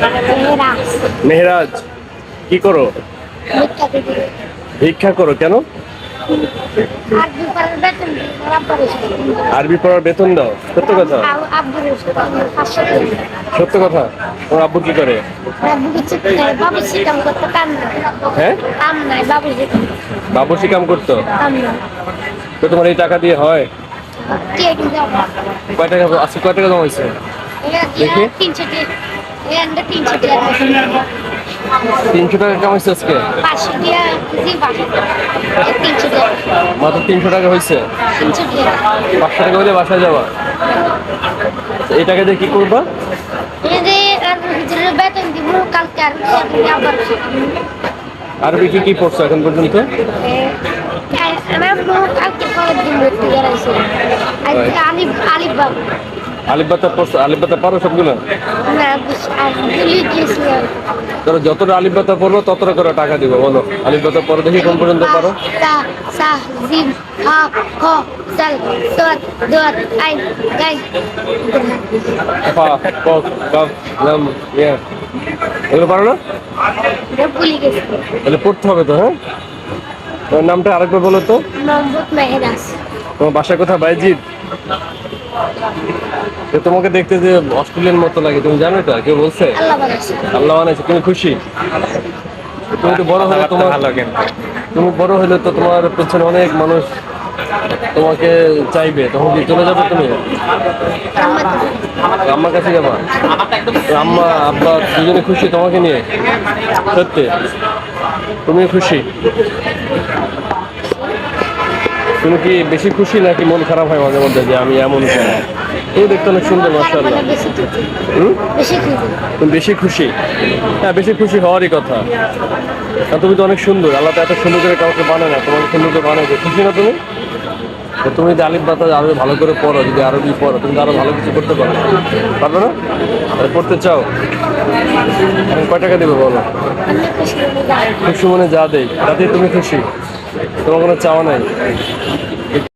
মেহরাজ। মেহরাজ, কি করো? ভিক্ষা করি। ভিক্ষা করো কেন? আরবি পড়ার বেতন দিই, আমার আব্বার এসে। আরবি পড়ার বেতন দাও? সত্য কথা? আব্বুর এসে 500 টাকা। সত্য কথা? তোমার আব্বু কি করে? আব্বু কিছু বাবুর্চি কাম করতে, কাম নাই। হ্যাঁ, কাম নাই, বাবুর্চি কাম। বাবুর্চি কাম করতো? কাম নাই। তো তোমার এই টাকা দিয়ে হয়? কে কিন্তু কয় টাকা আজকে, কয় টাকা জমা হয়েছে? দেখি। 300 টাকা। এখানটা 300 টাকা। 300 টাকা কামাইছে আজকে? 500 টাকা কেজি বাসা। 300 টাকা। মাত্র 300 টাকা হয়েছে? 300 টাকা। 500 টাকা হলে বাসায় যাবা? এই টাকা দিয়ে কি করবা? এই যে আর হুজুরের বেতন দিব কালকে, আর আবার আরবি কি কি পড়ছো এখন পর্যন্ত? আমার কালকে পরের দিন ভর্তি করাইছে। আলিফ আলিফ বাবু। আলিফ বাতা পড়ছো? আলিফ বাতা পারো সবগুলো? না, আর ভুলে গেছিলাম। ধরো যতটা আলিফ বাতা পড়বো ততটা করে টাকা দিব, বলো। আলিফ বাতা পড়ো দেখি কোন পর্যন্ত পারো। তা সা জিম হা খ সাল সাদ দাত আইন গাইন। ফা কফ কাফ লাম ইয়া, এগুলো পারো না? ভুলে গেছি। তাহলে পড়তে হবে তো। হ্যাঁ, তোমার নামটা আরেকবার বলো তো। মোহাম্মদ মেহরাজ। তোমার বাসা কোথায়? বাইজিদ? তো তোমাকে দেখতে যে অস্ট্রেলিয়ান মতো লাগে, তুমি জানো এটা? কেউ বলছে? আল্লাহ বানাইছে। আল্লাহ বানাইছে। তুমি খুশি? তুমি তো বড় হলে তোমার ভালো কিন্তু তুমি বড় হলে তো তোমার পেছনে অনেক মানুষ তোমাকে চাইবে, তখন কি চলে যাবে তুমি? আম্মার কাছে যাবা? তো আম্মা আব্বা দুজনে খুশি তোমাকে নিয়ে? সত্যি? তুমি খুশি? তুমি কি বেশি খুশি নাকি মন খারাপ হয় মাঝে মধ্যে যে আমি এমন কেন? তুমি দেখতে অনেক সুন্দর, মাশাআল্লাহ। বেশি খুশি। হুম, বেশি খুশি। তুমি বেশি খুশি? হ্যাঁ, বেশি খুশি হওয়ারই কথা। কারণ তুমি তো অনেক সুন্দর, আল্লাহ তো এত সুন্দর করে কাউকে বানায় না, তোমাকে সুন্দর করে বানাইছে। খুশি না তুমি? তো তুমি যদি আলিফ বাতা আরো ভালো করে পড়ো, যদি আরবি পড়ো, তুমি তো আরো ভালো কিছু করতে পারো। পারবে না? তাহলে পড়তে চাও? এখন কয় টাকা দেবে বলো? আমি খুশি হয়ে যাই। খুশি মনে যা দেই তাতেই তুমি খুশি? তোমার কোনো চাওয়া নাই?